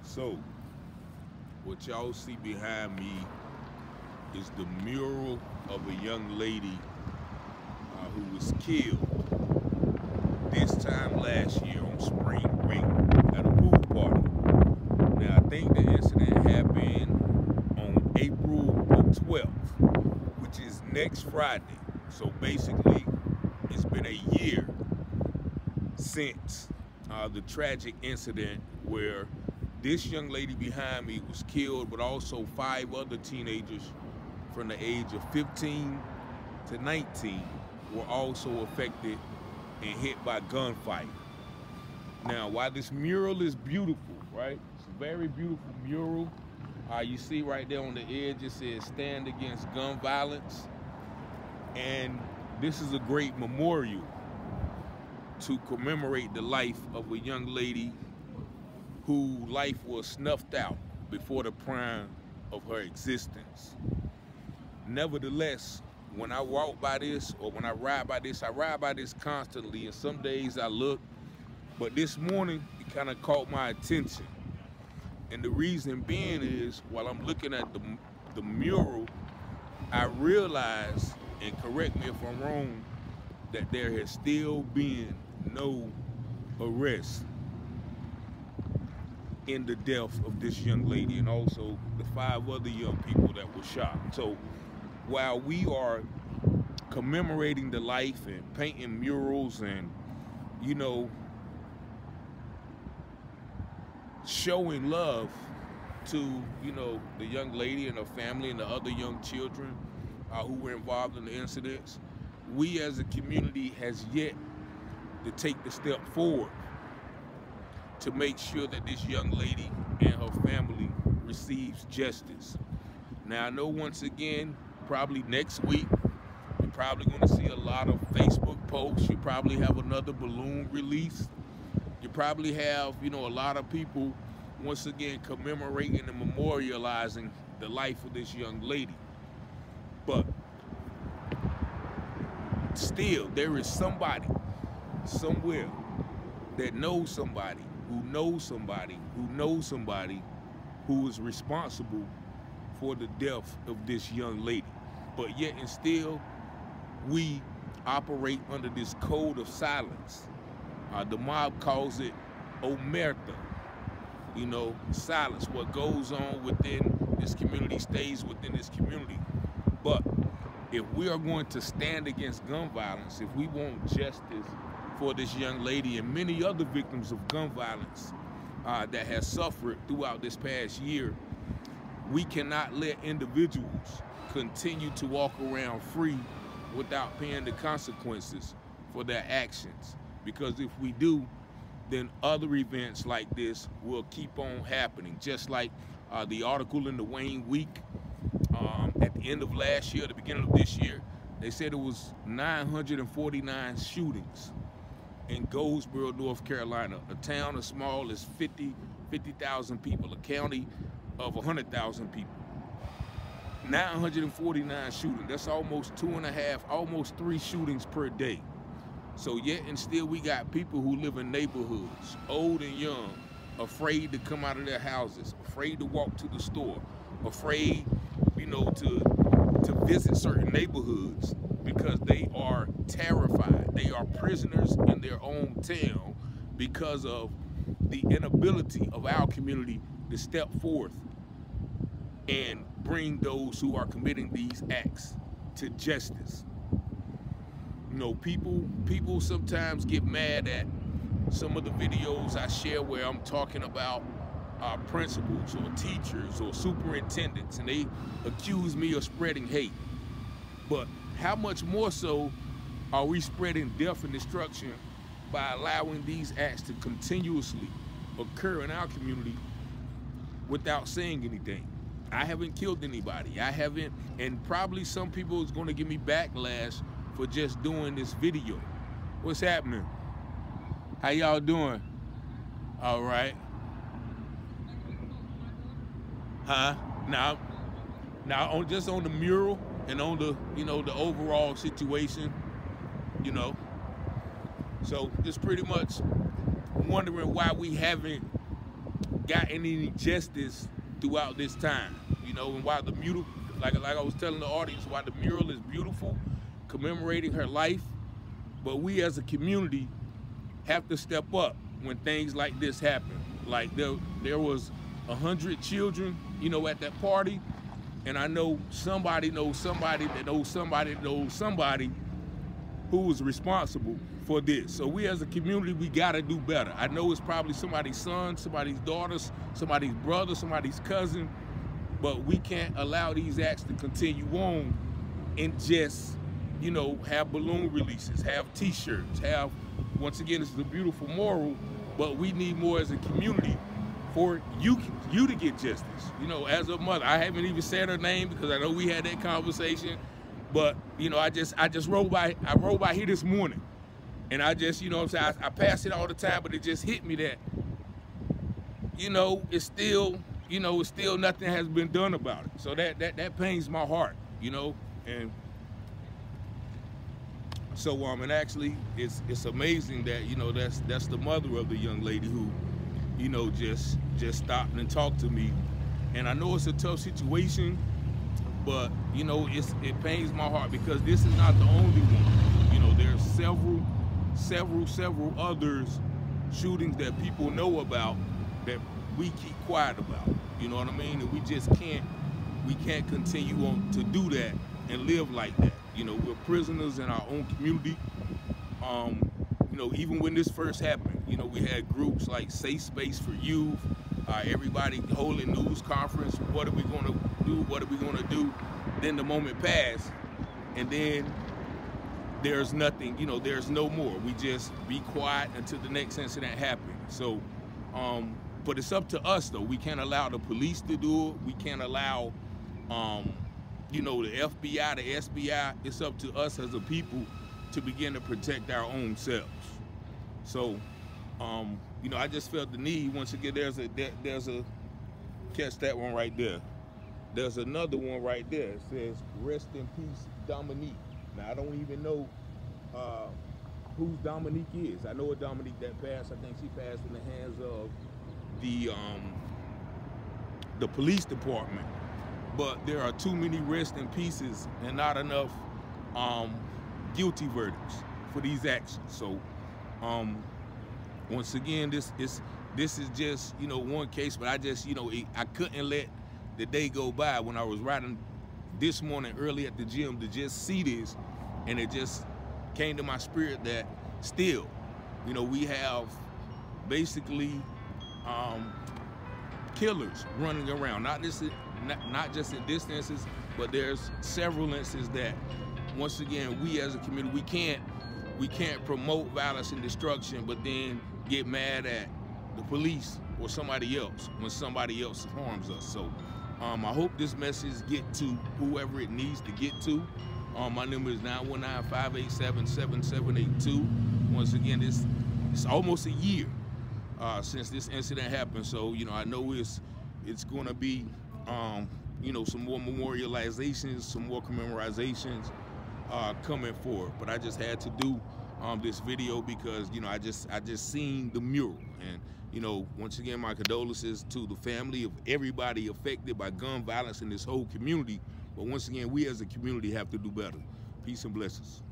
So, what y'all see behind me is the mural of a young lady who was killed this time last year on spring break at a pool party. Now, I think the incident happened on April the 12th, which is next Friday. So basically, it's been a year since the tragic incident where this young lady behind me was killed, but also 5 other teenagers from the age of 15 to 19 were also affected and hit by gunfire. Now, while this mural is beautiful, right? It's a very beautiful mural. You see right there on the edge, it says "Stand Against Gun Violence." And this is a great memorial to commemorate the life of a young lady whose life was snuffed out before the prime of her existence. Nevertheless, when I walk by this, or when I ride by this constantly, and some days I look, but this morning it kind of caught my attention. And the reason being is, while I'm looking at the mural, I realize, and correct me if I'm wrong, that there has still been no arrest in the death of this young lady and also the 5 other young people that were shot. So while we are commemorating the life and painting murals and, you know, showing love to, you know, the young lady and her family and the other young children who were involved in the incidents, we as a community has yet to take the step forward to make sure that this young lady and her family receives justice. Now, I know once again, probably next week, you're probably going to see a lot of Facebook posts. You probably have another balloon release. You probably have, you know, a lot of people once again commemorating and memorializing the life of this young lady. But still, there is somebody somewhere that knows somebody who knows somebody who knows somebody who is responsible for the death of this young lady. But yet and still, we operate under this code of silence. The mob calls it omerta, you know, silence. What goes on within this community stays within this community. But if we are going to stand against gun violence, if we want justice for this young lady and many other victims of gun violence that has suffered throughout this past year, we cannot let individuals continue to walk around free without paying the consequences for their actions. Because if we do, then other events like this will keep on happening. Just like the article in the Wayne Week at the end of last year, the beginning of this year, they said it was 949 shootings in Goldsboro, North Carolina, a town as small as 50,000 people, a county of 100,000 people. 949 shootings, that's almost 2.5, almost 3 shootings per day. So yet and still we got people who live in neighborhoods, old and young, afraid to come out of their houses, afraid to walk to the store, afraid, you know, to visit certain neighborhoods because they are terrified. They are prisoners in their own town because of the inability of our community to step forth and bring those who are committing these acts to justice. You know, people sometimes get mad at some of the videos I share where I'm talking about principals or teachers or superintendents, and they accuse me of spreading hate. But how much more so are we spreading death and destruction by allowing these acts to continuously occur in our community without saying anything? I haven't killed anybody. I haven't, and probably some people is going to give me backlash for just doing this video. What's happening? How y'all doing? All right. Huh? Now just on the mural and on the, you know, the overall situation, you know. So just pretty much wondering why we haven't gotten any justice throughout this time. You know, and while the mural, like I was telling the audience, while the mural is beautiful, commemorating her life, but we as a community have to step up when things like this happen. Like there was 100 children, you know, at that party, and I know somebody knows somebody that knows somebody that knows somebody who was responsible for this. So we as a community, we gotta do better. I know it's probably somebody's son, somebody's daughter, somebody's brother, somebody's cousin, but we can't allow these acts to continue on and just, you know, have balloon releases, have t-shirts, have, once again, this is a beautiful moral, but we need more as a community for you to get justice. You know, as a mother, I haven't even said her name because I know we had that conversation, but you know, I just rode by here this morning, and I just, you know what I'm saying, I pass it all the time, but it just hit me that, you know, it's still nothing has been done about it. So that pains my heart, you know. And so and actually it's amazing that, you know, that's the mother of the young lady who, you know, just stopped and talked to me. And I know it's a tough situation, but you know, it pains my heart because this is not the only one. You know, there's several others shootings that people know about that we keep quiet about. You know what I mean? And we just can't continue on to do that and live like that. You know, we're prisoners in our own community. You know, even when this first happened, you know, we had groups like Safe Space for Youth, everybody holding news conference, what are we gonna do, what are we gonna do? Then the moment passed, and then there's nothing, you know, there's no more. We just be quiet until the next incident happens. So, but it's up to us though. We can't allow the police to do it. We can't allow, you know, the FBI, the SBI. It's up to us as a people to begin to protect our own selves. So, you know, I just felt the need. Once again, there's a catch that one right there. There's another one right there. It says, "Rest in peace, Dominique." Now I don't even know who Dominique is. I know a Dominique that passed. I think she passed in the hands of the police department. But there are too many rest in pieces and not enough guilty verdicts for these actions. So once again, this is just, you know, one case, but I just, you know, I couldn't let the day go by when I was riding this morning early at the gym to just see this, and it just came to my spirit that still, you know, we have basically killers running around, not just in distances, but there's several instances that, once again, we as a community, we can't promote violence and destruction, but then get mad at the police or somebody else when somebody else harms us. So I hope this message get to whoever it needs to get to. My number is 919-587-7782. Once again, it's almost a year since this incident happened. So, you know, I know it's going to be, you know, some more memorializations, some more commemorizations coming forward. But I just had to do this video because, you know, I just seen the mural. And, you know, once again, my condolences to the family of everybody affected by gun violence in this whole community. But once again, we as a community have to do better. Peace and blessings.